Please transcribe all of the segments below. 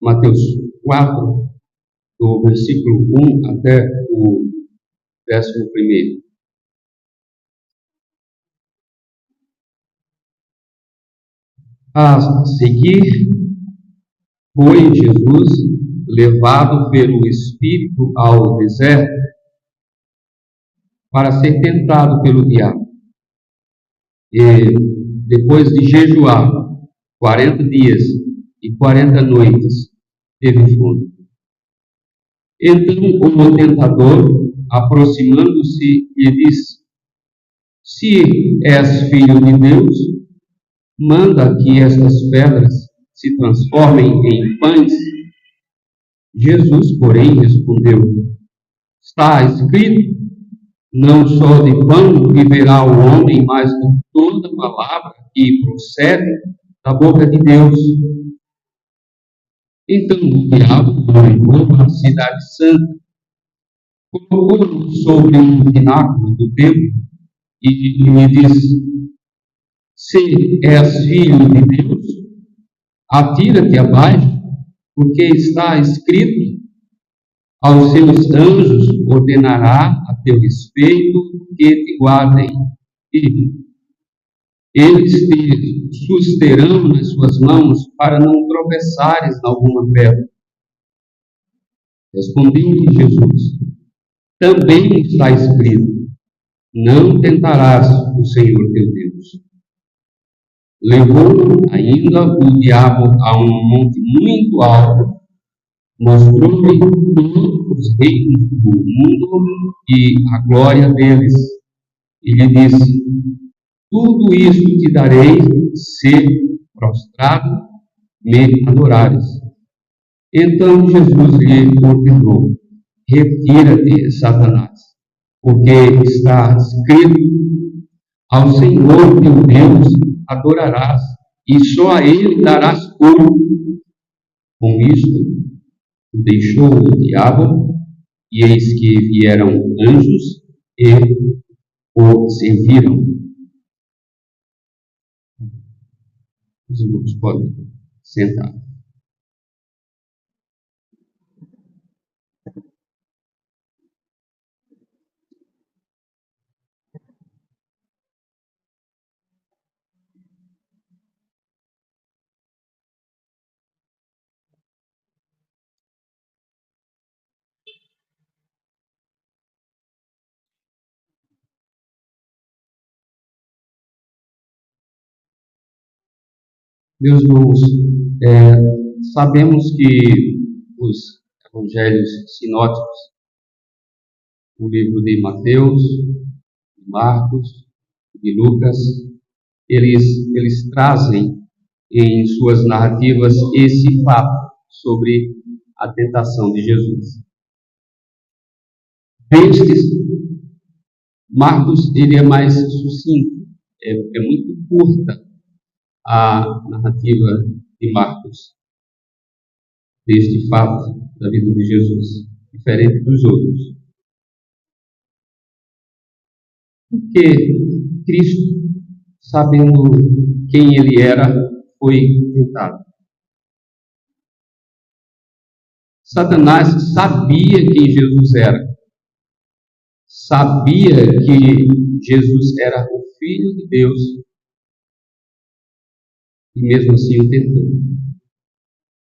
Mateus 4, do versículo 1 até o 11º. A seguir, foi Jesus levado pelo Espírito ao deserto para ser tentado pelo diabo. E depois de jejuar 40 dias e 40 noites, teve fome. Então o tentador, aproximando-se, lhe disse: Se és filho de Deus, manda que estas pedras se transformem em pães. Jesus, porém, respondeu: Está escrito: Não só de pão viverá o homem, mas de toda palavra que procede da boca de Deus. Então o diabo o levou para a cidade santa, colocou-o sobre um pináculo do templo e lhe disse: Se és filho de Deus, atira-te abaixo, porque está escrito: Aos seus anjos ordenará a teu respeito que te guardem, e eles te susterão nas suas mãos para não tropeçares em alguma pedra. Respondeu-lhe Jesus: Também está escrito: Não tentarás o Senhor teu Deus. Levou ainda o diabo a um monte muito alto, mostrou-lhe todos os reinos do mundo e a glória deles, e lhe disse: Tudo isto te darei se prostrado me adorares. Então Jesus lhe ordenou: Retira-te, Satanás, porque está escrito: Ao Senhor teu Deus adorarás, e só a Ele darás culto. Com isto, deixou o diabo, e eis que vieram anjos e o serviram. Os irmãos podem sentar. Meus irmãos, sabemos que os evangelhos sinóticos, o livro de Mateus, de Marcos, de Lucas, eles trazem em suas narrativas esse fato sobre a tentação de Jesus. Destes, Marcos ele é mais sucinto, é muito curta a narrativa de Marcos deste fato da vida de Jesus, diferente dos outros. Porque Cristo, sabendo quem ele era, foi tentado. Satanás sabia quem Jesus era. Sabia que Jesus era o Filho de Deus. E mesmo assim o tentou.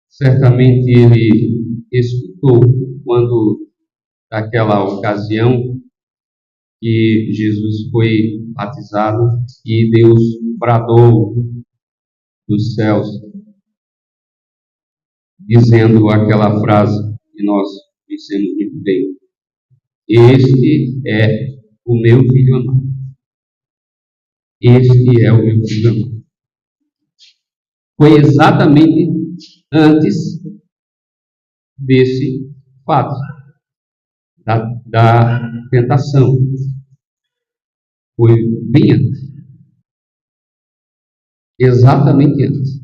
Certamente ele escutou quando, naquela ocasião, que Jesus foi batizado e Deus bradou dos céus, dizendo aquela frase que nós dissemos muito bem: Este é o meu filho amado. Este é o meu filho amado. Foi exatamente antes desse fato, da tentação. Foi bem antes. Exatamente antes.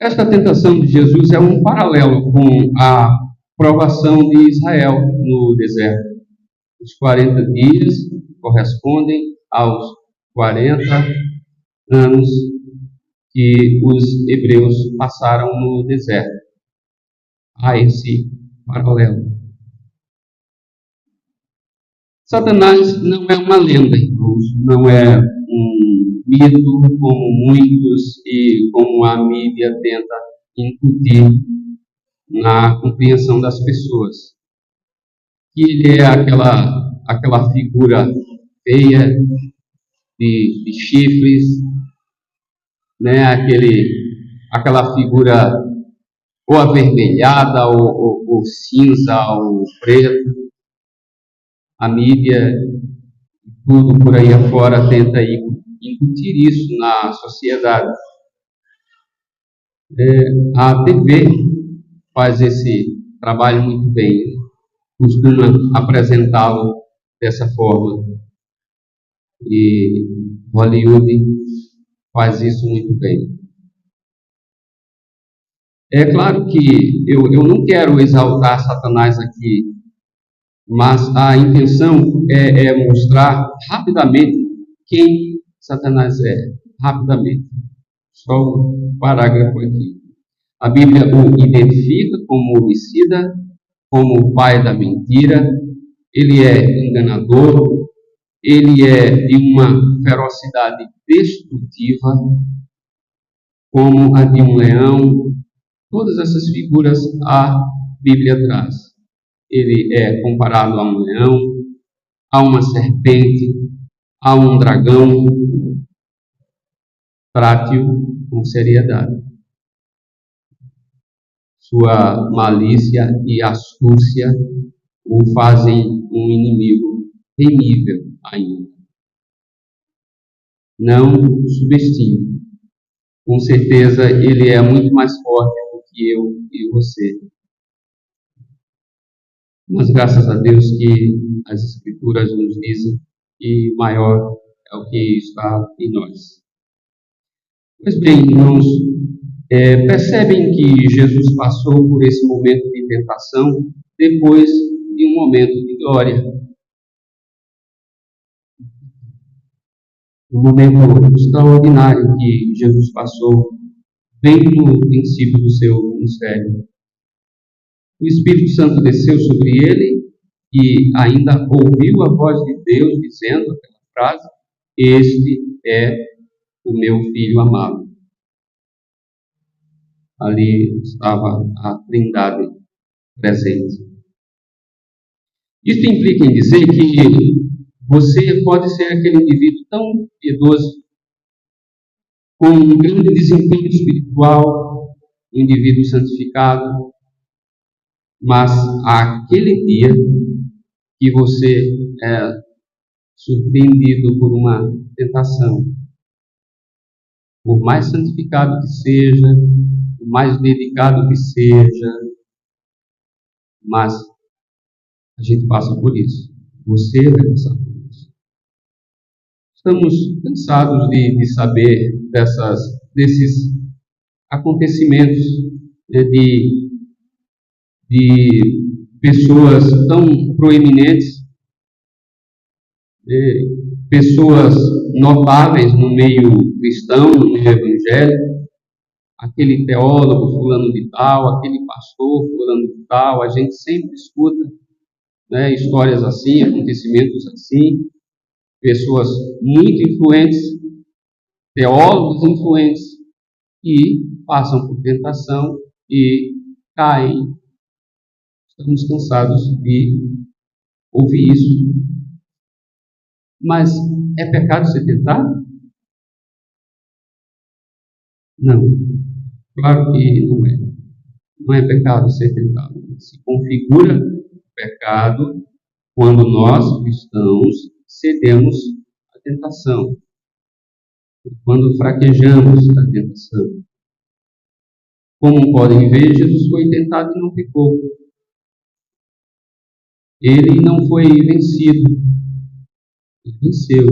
Esta tentação de Jesus é um paralelo com a provação de Israel no deserto. Os 40 dias correspondem aos 40 anos que os hebreus passaram no deserto. há esse paralelo. Satanás não é uma lenda, irmãos, não é um mito como muitos e como a mídia tenta incutir na compreensão das pessoas. Que ele é aquela figura feia de chifres, né? Aquela figura ou avermelhada, ou cinza, ou preta. A mídia, tudo por aí afora, tenta incutir isso na sociedade. A TV faz esse trabalho muito bem, costuma apresentá-lo dessa forma. E Hollywood faz isso muito bem. É claro que eu não quero exaltar Satanás aqui, mas a intenção é mostrar rapidamente quem Satanás é. Rapidamente. Só um parágrafo aqui. A Bíblia o identifica como homicida, como o pai da mentira. Ele é enganador, ele é de uma ferocidade destrutiva, como a de um leão. Todas essas figuras a Bíblia traz. Ele é comparado a um leão, a uma serpente, a um dragão. Trate-o com seriedade. Sua malícia e astúcia o fazem um inimigo temível ainda. Não o subestime. Com certeza ele é muito mais forte do que eu e você. Mas graças a Deus que as Escrituras nos dizem que maior é o que está em nós. Pois bem, irmãos, percebem que Jesus passou por esse momento de tentação depois de um momento de glória. Um momento extraordinário que Jesus passou bem no princípio do seu ministério. O Espírito Santo desceu sobre ele e ainda ouviu a voz de Deus dizendo aquela frase: "Este é o meu filho amado." Ali estava a Trindade presente. Isso implica em dizer que você pode ser aquele indivíduo tão piedoso, com um grande desempenho espiritual, um indivíduo santificado, mas aquele dia que você é surpreendido por uma tentação, por mais santificado que seja, por mais dedicado que seja, mas a gente passa por isso. Você vai passar por isso. Estamos cansados de saber desses acontecimentos, de pessoas tão proeminentes, pessoas notáveis no meio cristão, no meio evangélico, aquele teólogo fulano de tal, aquele pastor fulano de tal. A gente sempre escuta, né, histórias assim, acontecimentos assim, pessoas muito influentes, teólogos influentes, que passam por tentação e caem. Estamos cansados de ouvir isso. Mas é pecado ser tentado? Não. Claro que não é. Não é pecado ser tentado. Se configura pecado quando nós, cristãos, cedemos à tentação. Quando fraquejamos a tentação. Como podem ver, Jesus foi tentado e não pecou. Ele não foi vencido. Ele venceu.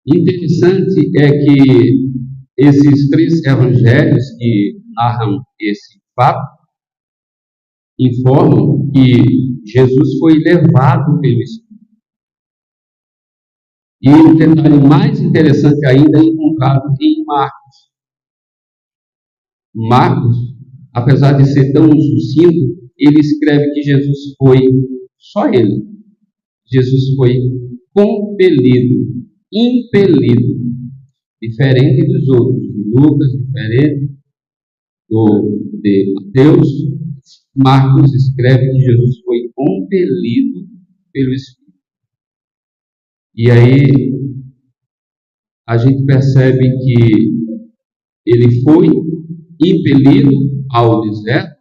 Interessante é que esses 3 evangelhos que narram esse fato informam que Jesus foi levado pelo Espírito. E um detalhe mais interessante ainda é encontrado em Marcos. Marcos apesar de ser tão sucinto, ele escreve que Jesus foi, só ele, Jesus foi compelido, impelido, diferente dos outros, de Lucas, diferente de Mateus. Marcos escreve que Jesus foi compelido pelo Espírito. E aí a gente percebe que ele foi impelido ao deserto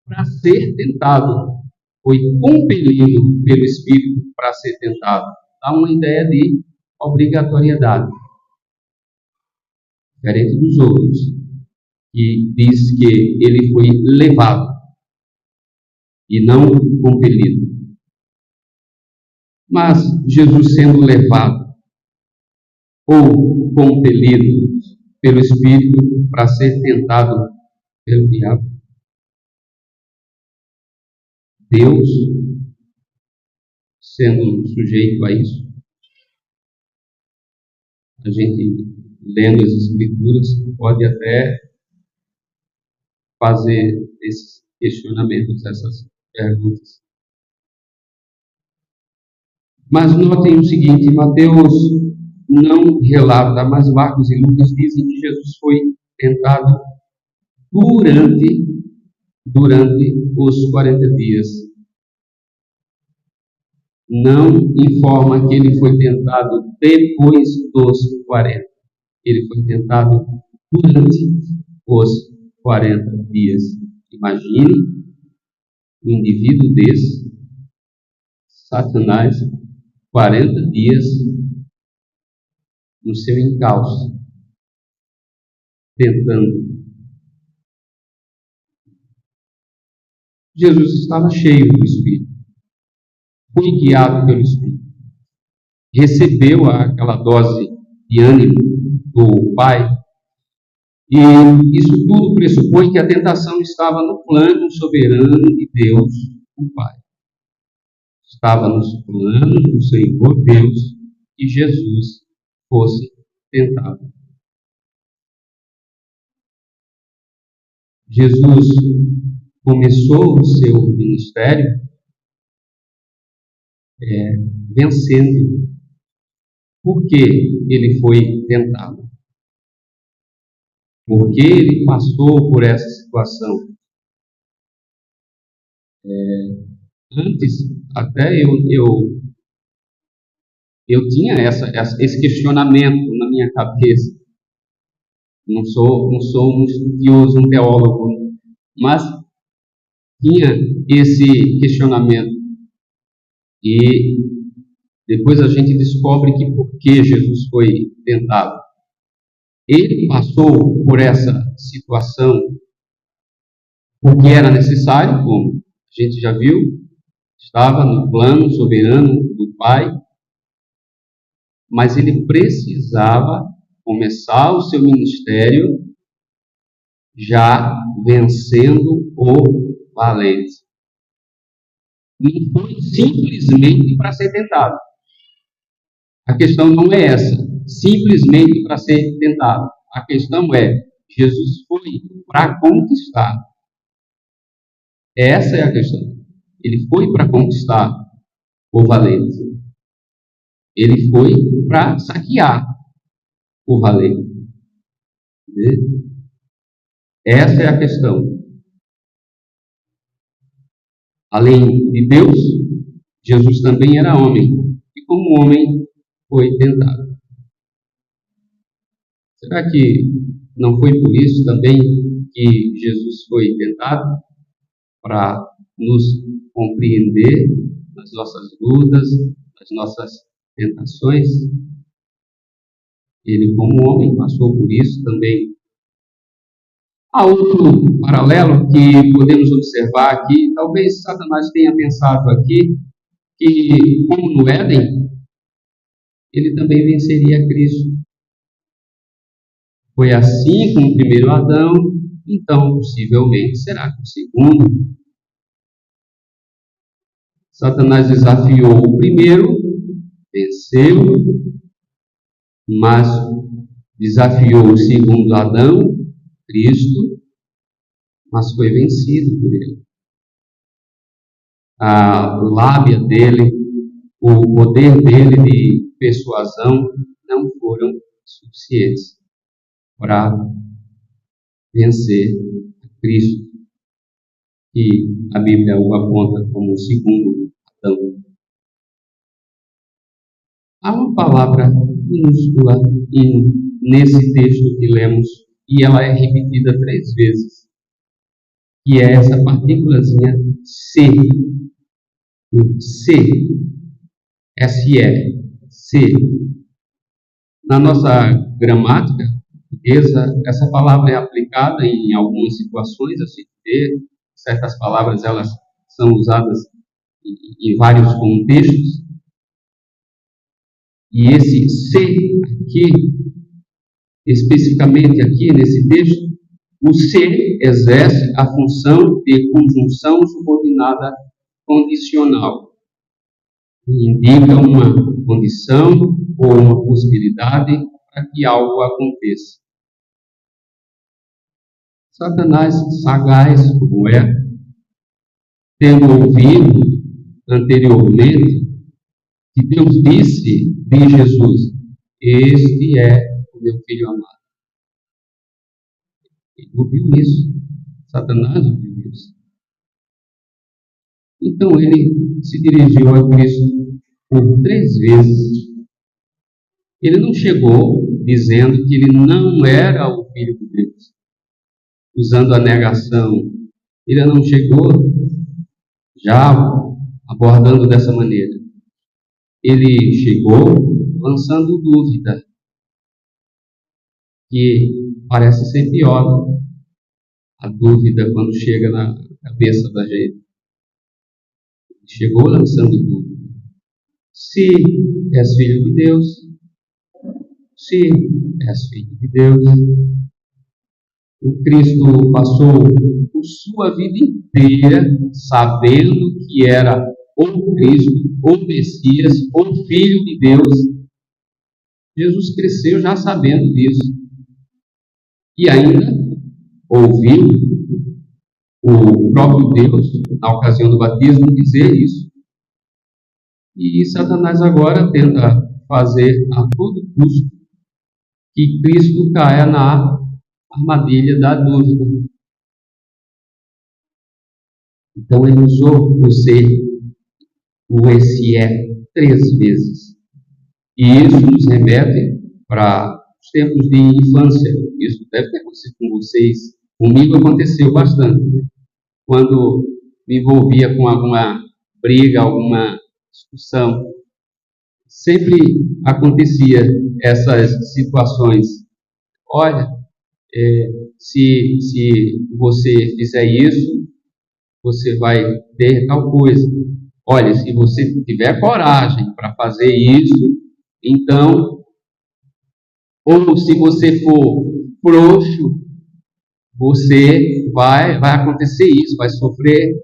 para ser tentado. Foi compelido pelo Espírito para ser tentado. Dá uma ideia de obrigatoriedade. Diferente dos outros, que diz que ele foi levado e não compelido. Mas Jesus sendo levado ou compelido pelo Espírito para ser tentado pelo diabo, Deus sendo sujeito a isso, a gente lendo as Escrituras pode até fazer esses questionamentos, essas perguntas. Mas notem o seguinte, Mateus não relata, mas Marcos e Lucas dizem que Jesus foi tentado durante os 40 dias. Não informa que ele foi tentado depois dos 40. Ele foi tentado durante os 40 dias. Imagine um indivíduo desse, Satanás, 40 dias no seu encalço, tentando. Jesus estava cheio do Espírito, foi guiado pelo Espírito, recebeu aquela dose de ânimo do Pai, e isso tudo pressupõe que a tentação estava no plano soberano de Deus, o Pai. Estava nos planos do Senhor Deus que Jesus fosse tentado. Jesus começou o seu ministério vencendo. Por que ele foi tentado? Porque ele passou por essa situação. Antes, até eu tinha esse questionamento na minha cabeça. Não sou um estudioso, um teólogo, mas tinha esse questionamento. E depois a gente descobre que por que Jesus foi tentado. Ele passou por essa situação porque era necessário, como a gente já viu, estava no plano soberano do Pai, mas ele precisava começar o seu ministério já vencendo o valente. Não foi simplesmente para ser tentado. A questão não é essa, simplesmente para ser tentado. A questão é, Jesus foi para conquistar. Essa é a questão. Ele foi para conquistar o valente. Ele foi para saquear o valente. Essa é a questão. Além de Deus, Jesus também era homem. E como homem, foi tentado. Será que não foi por isso também que Jesus foi tentado? Para nos compreender nas nossas lutas, nas nossas tentações? Ele, como homem, passou por isso também. Há outro paralelo que podemos observar aqui. Talvez Satanás tenha pensado aqui que, como no Éden, ele também venceria Cristo. Foi assim com o primeiro Adão, então possivelmente será com o segundo. Satanás desafiou o primeiro, venceu, mas desafiou o segundo Adão, Cristo, mas foi vencido por ele. A lábia dele, o poder dele de persuasão não foram suficientes para vencer Cristo, que a Bíblia o aponta como o segundo Adão. Há uma palavra minúscula nesse texto que lemos, e ela é repetida 3 vezes, que é essa partículazinha se. O se, S-E, se. Na nossa gramática portuguesa, essa palavra é aplicada em algumas situações, assim, certas palavras elas são usadas em vários contextos. E esse se aqui, especificamente aqui nesse texto, o se exerce a função de conjunção subordinada condicional. Indica uma condição ou uma possibilidade para que algo aconteça. Satanás, sagaz como é, tendo ouvido anteriormente que Deus disse de Jesus: este é o meu filho amado. Ele ouviu isso. Satanás ouviu isso. Então ele se dirigiu a Cristo por 3 vezes. Ele não chegou dizendo que ele não era o Filho de Deus, usando a negação. Ele não chegou já abordando dessa maneira. Ele chegou lançando dúvida, que parece ser pior, a dúvida quando chega na cabeça da gente. Chegou lançando dúvida. Se és filho de Deus, se és filho de Deus. O Cristo passou por sua vida inteira sabendo que era ou Cristo, ou Messias, ou Filho de Deus. Jesus cresceu já sabendo disso. E ainda ouviu o próprio Deus, na ocasião do batismo, dizer isso. E Satanás agora tenta fazer a todo custo que Cristo caia na armadilha da dúvida. Então ele usou o ser, o esse é, 3 vezes. E isso nos remete para os tempos de infância. Isso deve ter acontecido com vocês. Comigo aconteceu bastante, né? Quando me envolvia com alguma briga, alguma discussão, sempre acontecia essas situações. Olha, se você fizer isso, você vai ter tal coisa. Olha, se você tiver coragem para fazer isso, então, ou se você for frouxo, vai acontecer isso, vai sofrer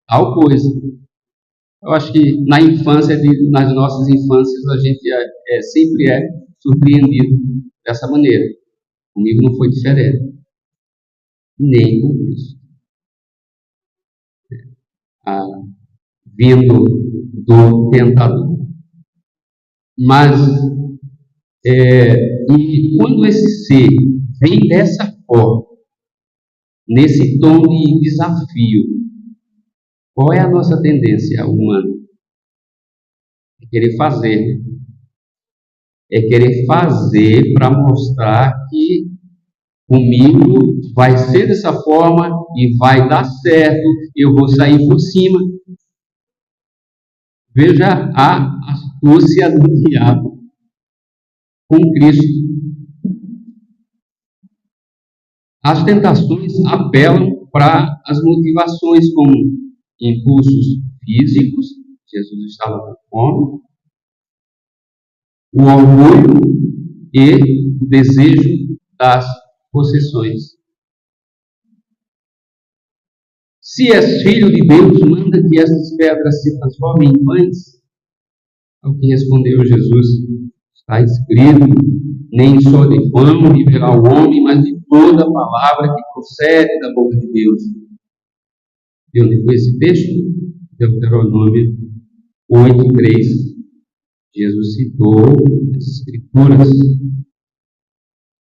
tal coisa. Eu acho que nas nossas infâncias, a gente sempre é surpreendido dessa maneira. Comigo não foi diferente. Nem com isso. Vindo do tentador. Mas, e quando esse ser vem dessa forma, nesse tom de desafio, qual é a nossa tendência humana? É querer fazer. É querer fazer para mostrar que comigo vai ser dessa forma e vai dar certo, eu vou sair por cima. Veja a astúcia do diabo com Cristo. As tentações apelam para as motivações como impulsos físicos, Jesus estava com fome, o orgulho e o desejo das possessões. Se és filho de Deus, manda que essas pedras se transformem em pães. Ao que respondeu Jesus, está escrito: nem só de pão viverá o homem, mas de toda a palavra que procede da boca de Deus. De onde foi esse texto? Deuteronômio 8:3. Jesus citou as Escrituras.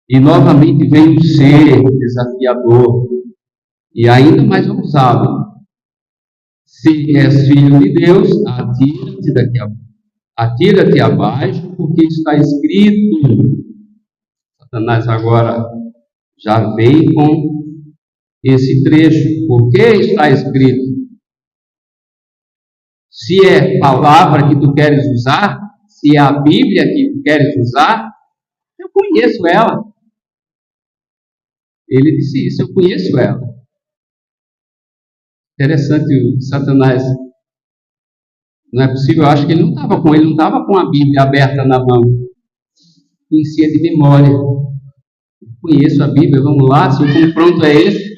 E novamente veio ser desafiador e ainda mais ousado. Se és filho de Deus, atira-te abaixo, porque está escrito. Satanás agora já vem com esse trecho. Porque está escrito? Se é palavra que tu queres usar, se é a Bíblia que tu queres usar, eu conheço ela. Ele disse isso, eu conheço ela. Interessante, o Satanás, não é possível, eu acho que ele não estava com a Bíblia aberta na mão. Conhecia de memória. Eu conheço a Bíblia, vamos lá, se o confronto é esse.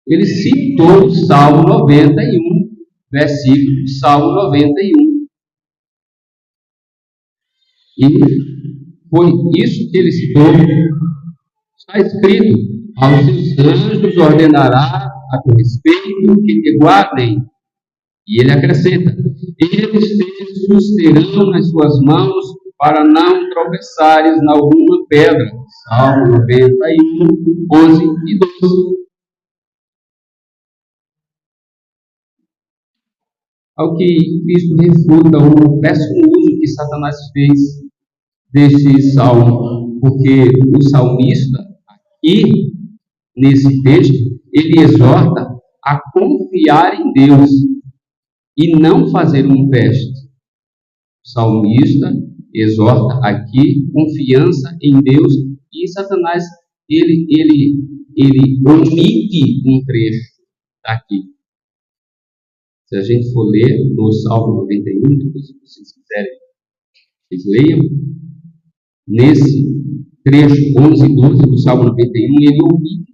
Ele citou o Salmo 91, versículo de Salmo 91. E foi isso que ele citou. Está escrito: aos seus anjos ordenará a teu respeito que te guardem. E ele acrescenta: eles te susterão nas suas mãos para não tropeçares em alguma pedra. Salmo 91, 11 e 12. Ao que Cristo refuta o péssimo uso que Satanás fez desse salmo, porque o salmista, aqui nesse texto, ele exorta a confiar em Deus e não fazer um teste. O salmista exorta aqui confiança em Deus, e Satanás ele omite um trecho daqui. Se a gente for ler no Salmo 91, depois se vocês quiserem, vocês leiam. Nesse trecho 11 e 12 do Salmo 91, ele omite.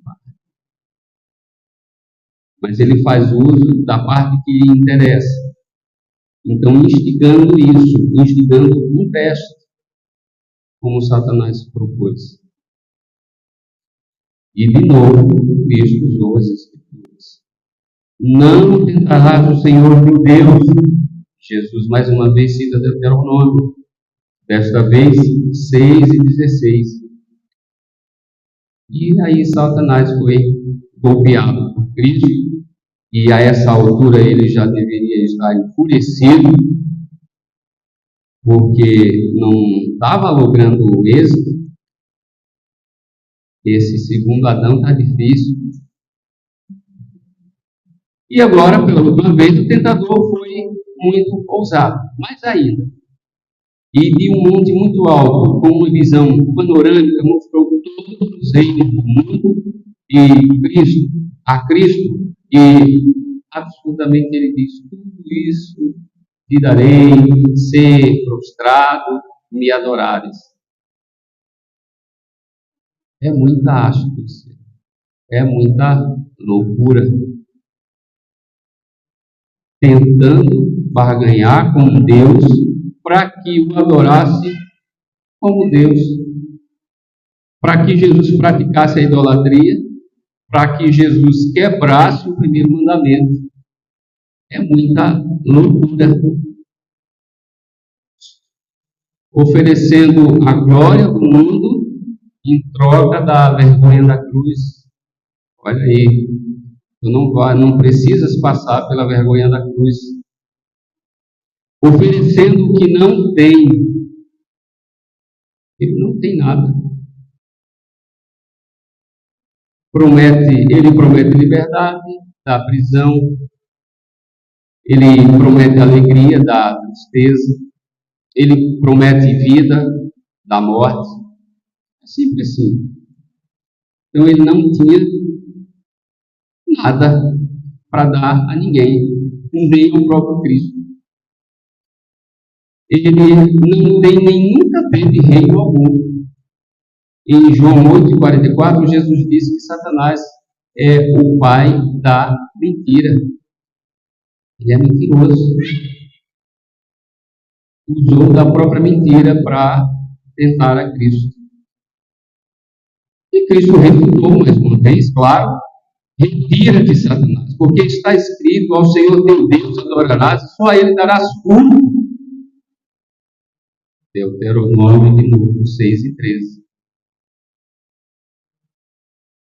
Mas ele faz uso da parte que lhe interessa. Então, instigando um teste, como Satanás propôs. E, de novo, Cristo usou as Escrituras. Não tentarás o Senhor teu Deus. Jesus, mais uma vez, cita Deuteronômio. Desta vez, 6:16. E aí, Satanás foi golpeado por Cristo. E a essa altura ele já deveria estar enfurecido, porque não estava logrando o êxito. Esse segundo Adão está difícil. E agora, pela última vez, o tentador foi muito ousado, mais ainda. E de um monte muito alto, com uma visão panorâmica, mostrou todos os reinos do mundo e a Cristo. E absolutamente ele diz: tudo isso te darei, ser prostrado, me adorares. É muita astúcia, é muita loucura. Tentando barganhar com Deus para que o adorasse como Deus, para que Jesus praticasse a idolatria, para que Jesus quebrasse o primeiro mandamento. É muita loucura. Oferecendo a glória do mundo em troca da vergonha da cruz. Olha aí, tu não precisas passar pela vergonha da cruz. Oferecendo o que não tem. Ele não tem nada. Ele promete liberdade da prisão, ele promete alegria da tristeza, ele promete vida da morte. É sempre assim. Então ele não tinha nada para dar a ninguém, nem ao próprio Cristo. Ele não tem nem nunca teve reino algum. Em João 8:44, Jesus disse que Satanás é o pai da mentira. Ele é mentiroso. Usou da própria mentira para tentar a Cristo. E Cristo refutou mais uma vez, claro, retira-te, Satanás, porque está escrito: ao Senhor teu Deus adorarás e só a Ele darás culto. Deuteronômio de novo, 6:13.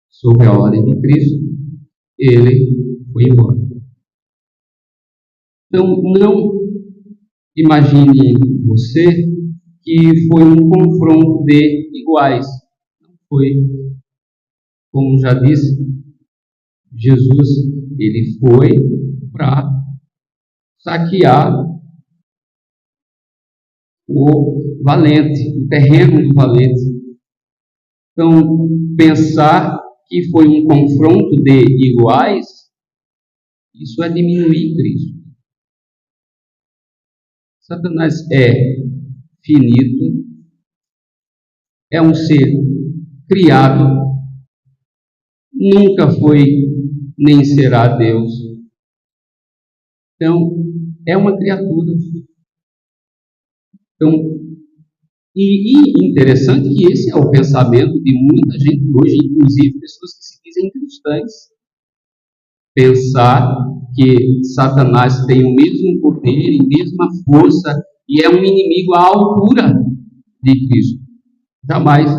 Sob a ordem de Cristo, ele foi embora. Então, não imagine você que foi um confronto de iguais. Não foi. Como já disse, Jesus, ele foi para saquear o valente, o terreno do valente. Então, pensar que foi um confronto de iguais, isso é diminuir Cristo. Satanás é finito, é um ser criado, nunca foi nem será Deus. Então, é uma criatura. Então, e interessante que esse é o pensamento de muita gente hoje, inclusive pessoas que se dizem cristãs. Pensar que Satanás tem o mesmo poder e mesma força e é um inimigo à altura de Cristo. Jamais,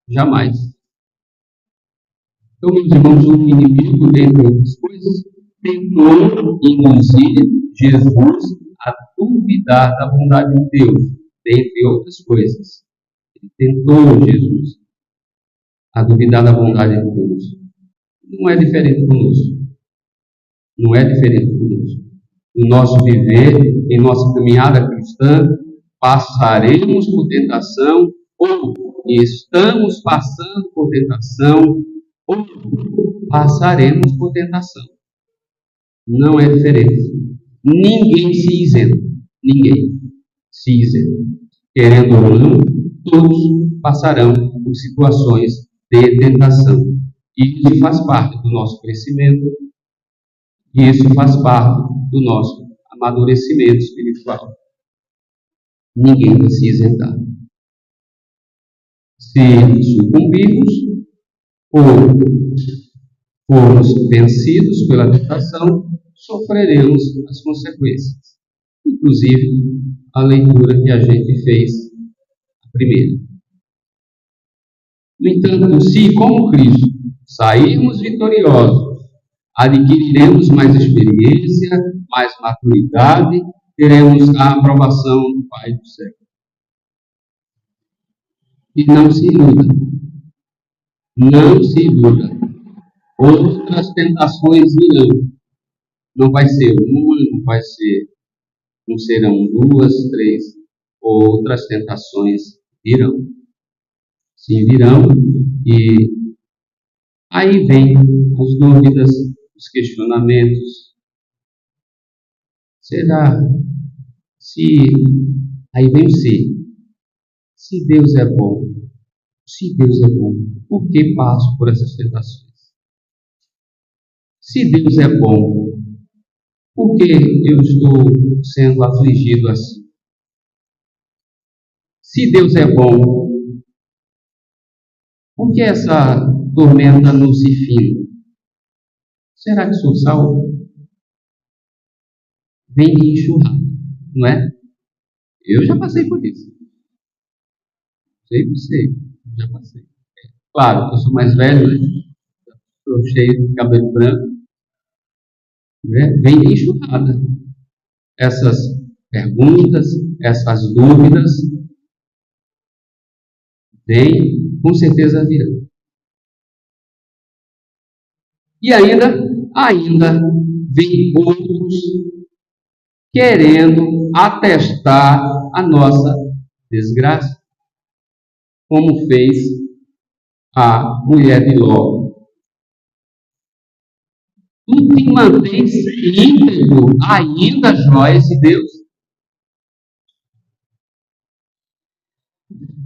jamais. Então, meus irmãos, o inimigo, dentre outras coisas, tentou induzir Jesus a duvidar da bondade de Deus, dentre outras coisas. Ele tentou Jesus a duvidar da bondade de Deus. Não é diferente conosco. Não é diferente conosco. No nosso viver, em nossa caminhada cristã, passaremos por tentação, ou estamos passando por tentação, ou passaremos por tentação. Não é diferente. Ninguém se isenta. Ninguém se isenta. Querendo ou não, todos passarão por situações de tentação. E isso faz parte do nosso crescimento. E isso faz parte do nosso amadurecimento espiritual. Ninguém vai se isentar. Se sucumbirmos ou formos vencidos pela tentação, sofreremos as consequências. Inclusive, a leitura que a gente fez, a primeira. No entanto, se, como Cristo, sairmos vitoriosos, adquiriremos mais experiência, mais maturidade, teremos a aprovação do Pai do céu. E não se iluda. Não se iluda. Outras tentações virão. Não vai ser uma, não serão duas, três. Outras tentações virão. Sim, virão. E aí vem as dúvidas, os questionamentos. Será? Aí vem o se. Se Deus é bom, por que passo por essas tentações? Se Deus é bom, por que eu estou sendo afligido assim? Se Deus é bom, por que essa tormenta não se finda? Será que sou salvo? Vem de enxurrada, não é? Eu já passei por isso. Sei, já passei. Claro, eu sou mais velho, né? Estou cheio de cabelo branco. Né? Vem de enxurrada. Essas perguntas, essas dúvidas, vem, com certeza virão. E ainda vem outros querendo atestar a nossa desgraça, como fez a mulher de Ló. Tu te mantens íntegro ainda, joias de Deus?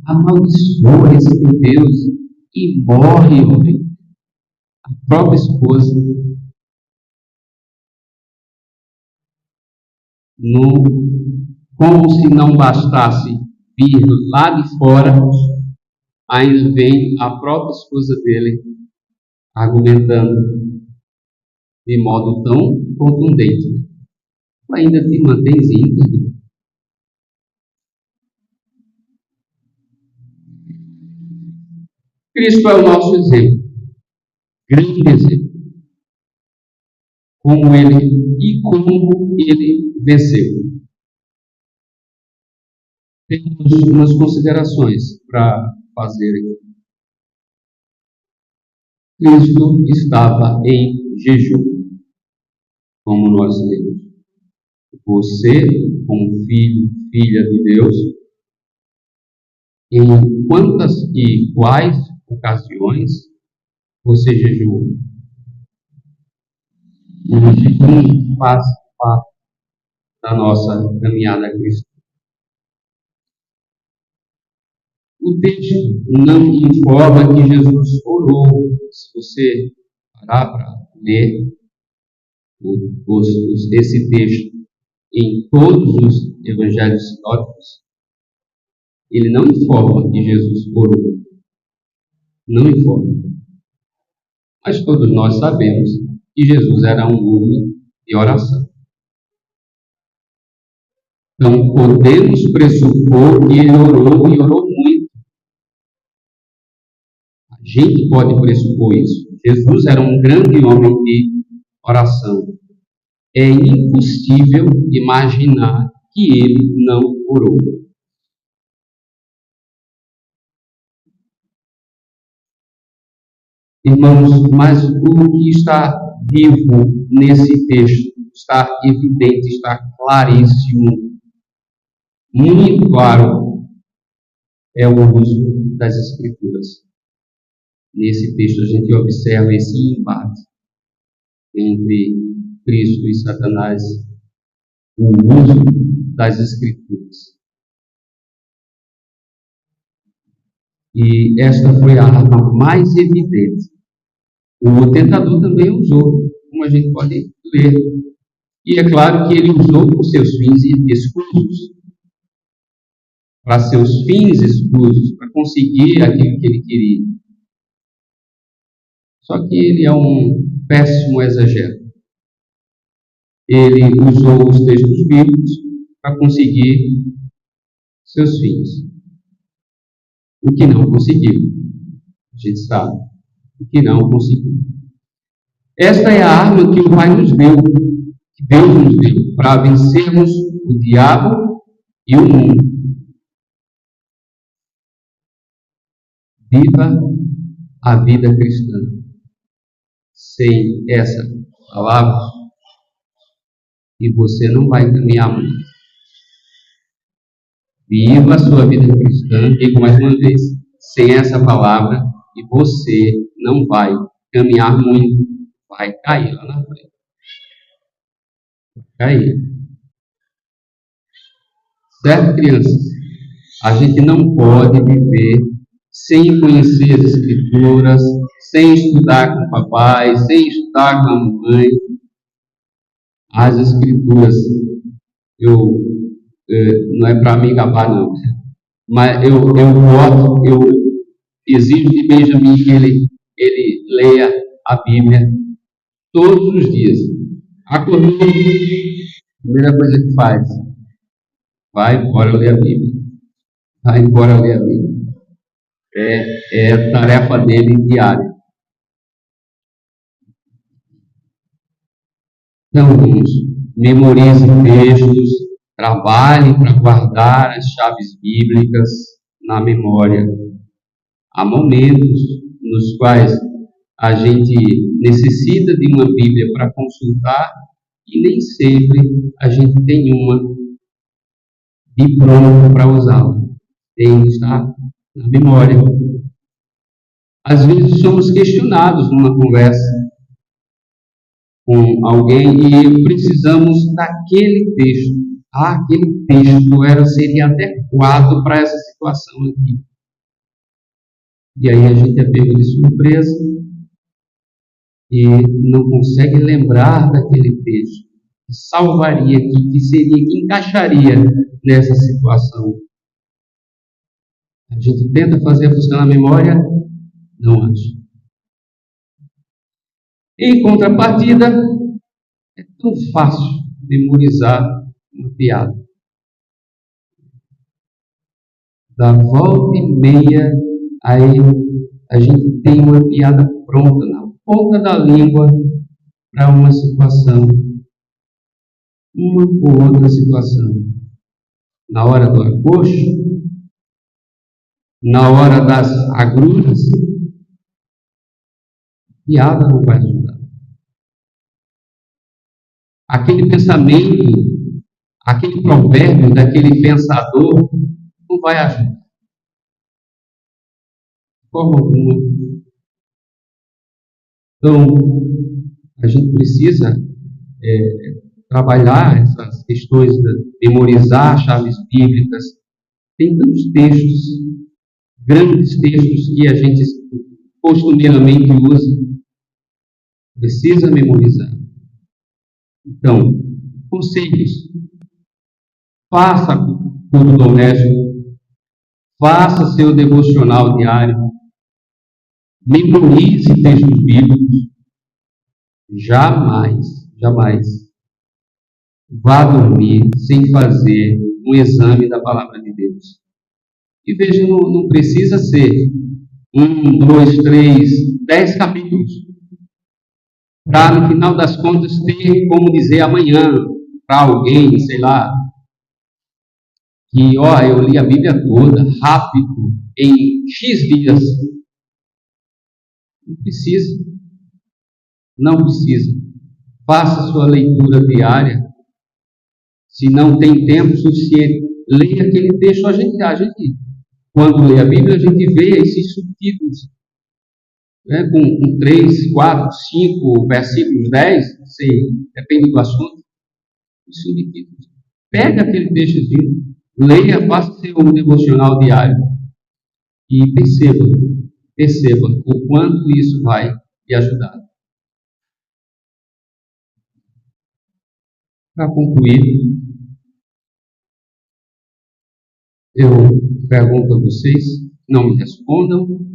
Amaldiçoa esse teu Deus e morre, homem. A própria esposa. Como se não bastasse vir lá de fora, ainda vem a própria esposa dele argumentando de modo tão contundente. Tu ainda te mantens íntegro? Cristo é o nosso exemplo, grande exemplo. Como ele venceu. Temos umas considerações para fazer aqui. Cristo estava em jejum, como nós lemos. Você, como filho, filha de Deus, em quantas e quais ocasiões você jejuou? O jejum faz parte da nossa caminhada cristã. O texto não informa que Jesus orou. Se você parar para ler esse texto em todos os evangelhos sinóticos, ele não informa que Jesus orou. Não informa. Mas todos nós sabemos que Jesus era um homem de oração. Então, podemos pressupor que ele orou e orou muito. A gente pode pressupor isso. Jesus era um grande homem de oração. É impossível imaginar que ele não orou. Irmãos, mas o que está vivo nesse texto, está evidente, está claríssimo, muito claro, é o uso das Escrituras. Nesse texto a gente observa esse embate entre Cristo e Satanás, o uso das Escrituras. E esta foi a arma mais evidente. O tentador também usou, como a gente pode ler. E é claro que ele usou com seus fins escusos. Para seus fins escusos, para conseguir aquilo que ele queria. Só que ele é um péssimo exegeta. Ele usou os textos bíblicos para conseguir seus fins. O que não conseguiu. A gente sabe. O que não conseguiu. Esta é a arma que o Pai nos deu, que Deus nos deu, para vencermos o diabo e o mundo. Viva a vida cristã. Sem essa palavra, e você não vai caminhar muito. Viva a sua vida cristã, digo mais uma vez, sem essa palavra, e você não vai caminhar muito, vai cair lá na frente. Vai cair. Certo, crianças? A gente não pode viver sem conhecer as Escrituras, sem estudar com o papai, sem estudar com a mamãe. As Escrituras, não é para me gabar, não. Mas eu exijo de Benjamin que ele leia a Bíblia todos os dias. Acordou, a primeira coisa que faz, vai embora ler a Bíblia. Vai embora ler a Bíblia. É a tarefa dele diária. Então, irmãos, memorize textos, trabalhe para guardar as chaves bíblicas na memória. Há momentos nos quais a gente necessita de uma Bíblia para consultar e nem sempre a gente tem uma de pronto para usá-la. Tem que estar na memória. Às vezes somos questionados numa conversa com alguém e precisamos daquele texto. Aquele texto seria adequado para essa situação aqui. E aí a gente é pego de surpresa e não consegue lembrar daquele texto que salvaria aqui, que encaixaria nessa situação. A gente tenta fazer a busca na memória, não acha. Em contrapartida, é tão fácil memorizar uma piada. Da volta e meia, aí a gente tem uma piada pronta na ponta da língua para uma situação, uma ou outra situação. Na hora do agosto, na hora das agruras, piada não vai ajudar. Aquele pensamento, aquele provérbio daquele pensador não vai ajudar. De forma alguma. Então, a gente precisa trabalhar essas questões de memorizar chaves bíblicas. Tem tantos textos, grandes textos que a gente costumeiramente usa. Precisa memorizar. Então, conselhos. Faça culto doméstico, faça seu devocional diário, memorize textos bíblicos. Jamais, jamais vá dormir sem fazer um exame da palavra de Deus. E veja, não precisa ser 1, 2, 3, 10 capítulos, para no final das contas ter como dizer amanhã para alguém, sei lá, que eu li a Bíblia toda, rápido, em X dias. Não precisa. Não precisa. Faça sua leitura diária. Se não tem tempo suficiente, leia aquele texto. A gente quando lê a Bíblia, a gente vê esses subtítulos. Né, com 3, 4, 5 versículos, 10, sei, depende do assunto. Os subtítulos. Pega aquele textozinho, leia, faça seu devocional diário e perceba o quanto isso vai te ajudar. Para concluir, eu pergunto a vocês, não me respondam,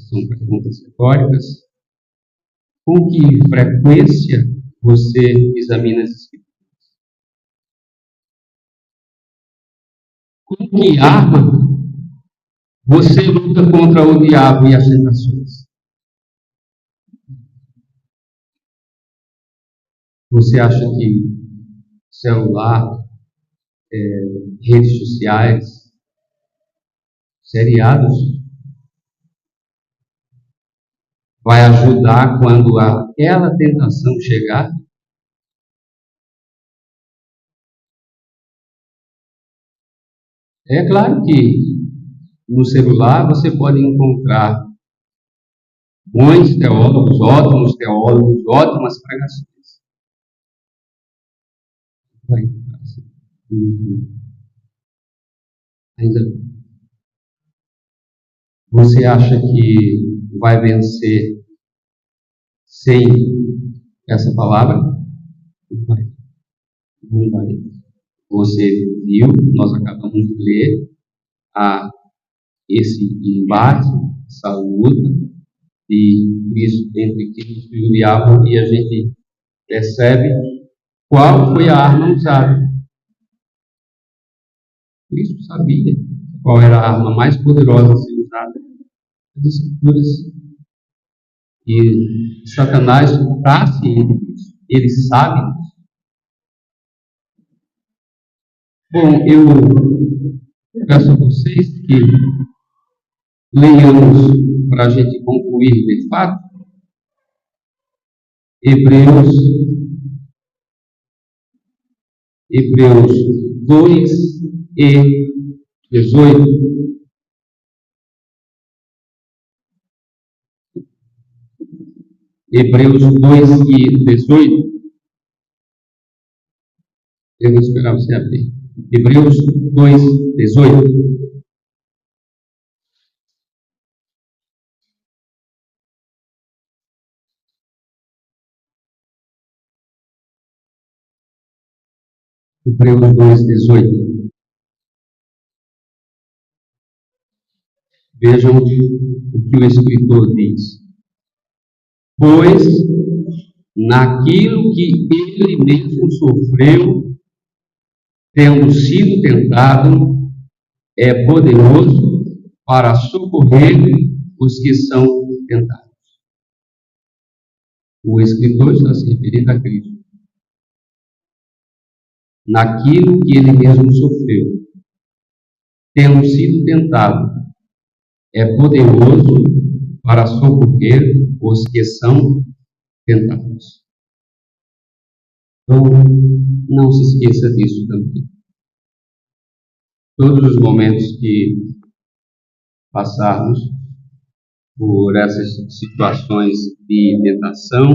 são perguntas retóricas. Com que frequência você examina as Escrituras? Com que arma você luta contra o diabo e as tentações? Você acha que celular, redes sociais, seriados, vai ajudar quando aquela tentação chegar? É claro que no celular você pode encontrar bons teólogos, ótimas pregações. Ainda você acha que vai vencer sem essa palavra? Não vai. Não vai. Você viu, nós acabamos de ler esse embate, essa luta de Cristo entre Cristo e o diabo, e a gente percebe qual foi a arma usada. Cristo sabia qual era a arma mais poderosa a ser usada. As Escrituras. E Satanás está ciente disso. Ele sabe disso. Bom, eu peço a vocês que leiamos, para a gente concluir de fato, Hebreus 2 e 18. Hebreus 2 e 18. Eu vou esperar você abrir. Hebreus 2, 18. Hebreus 2, 18. Vejam o que o escritor diz. Pois naquilo que ele mesmo sofreu, tendo sido tentado, é poderoso para socorrer os que são tentados. O escritor está se referindo a Cristo. Naquilo que ele mesmo sofreu, tendo sido tentado, é poderoso para socorrer os que são tentados. Então, não se esqueça disso também. Todos os momentos que passarmos por essas situações de tentação,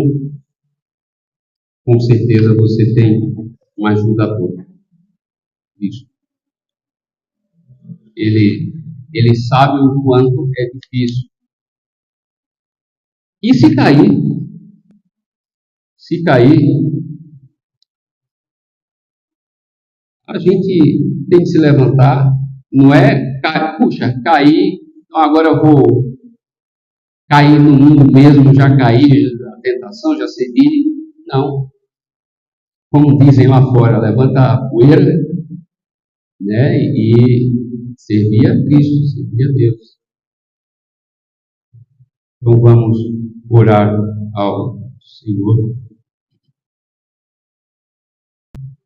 com certeza você tem um ajudador. Isso. Ele sabe o quanto é difícil. E se cair, a gente tem que se levantar, não é, cair, então agora eu vou cair no mundo mesmo, já caí, a tentação, já cedi. Não. Como dizem lá fora, levanta a poeira, né, e servir a Cristo, servir a Deus. Então vamos orar ao Senhor.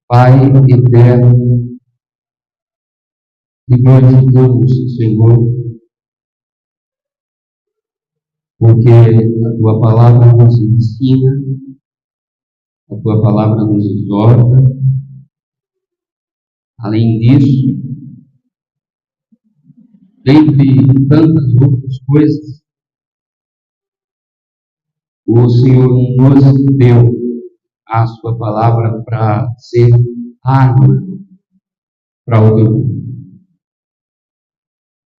Pai eterno, te glorificamos, Senhor, porque a Tua palavra nos ensina, a Tua palavra nos exorta. Além disso, dentre tantas outras coisas, o Senhor nos deu a Sua palavra para ser arma para o teu povo,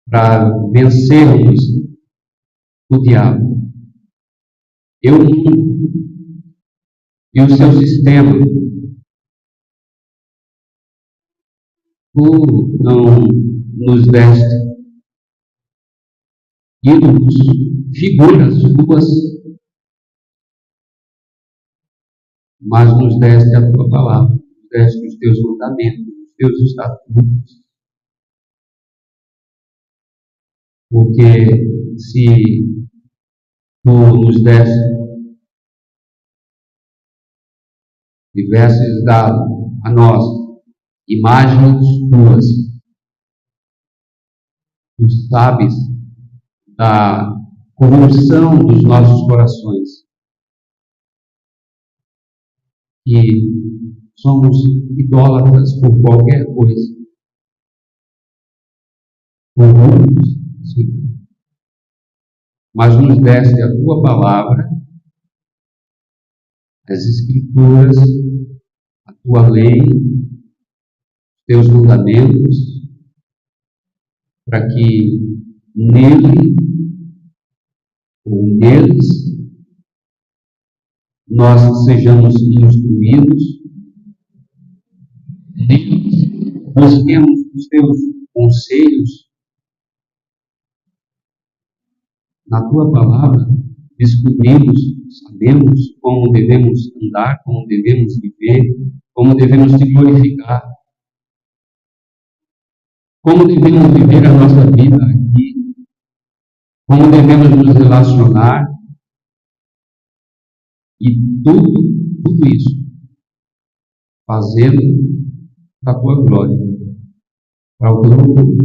para vencermos o diabo e o mundo e o seu sistema. Tu não nos deste ídolos, figuras tuas, mas nos deste a tua palavra, nos deste os teus mandamentos, os teus estatutos. Porque se tu nos deste, tivesses dado a nós imagens tuas, tu sabes da corrupção dos nossos corações, que somos idólatras por qualquer coisa. Corruptos, sim. Mas nos deste a tua palavra, as Escrituras, a tua lei, os teus mandamentos, para que nele ou neles nós sejamos instruídos, busquemos os teus conselhos na tua palavra, descobrimos, sabemos como devemos andar, como devemos viver, como devemos te glorificar, como devemos viver a nossa vida aqui, como devemos nos relacionar, e tudo isso fazendo para a tua glória, para o teu louvor.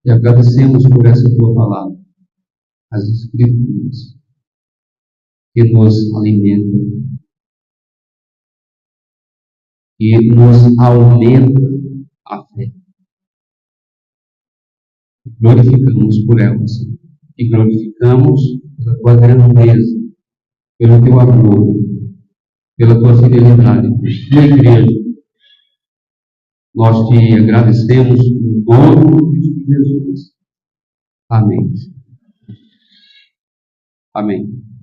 E agradecemos por essa tua palavra, as Escrituras, que nos alimentam e nos aumentam a fé. E glorificamos por elas, e glorificamos pela tua grandeza, pelo teu amor, pela tua fidelidade, por tua igreja. Nós te agradecemos em nome de Cristo Jesus. Amém. Amém.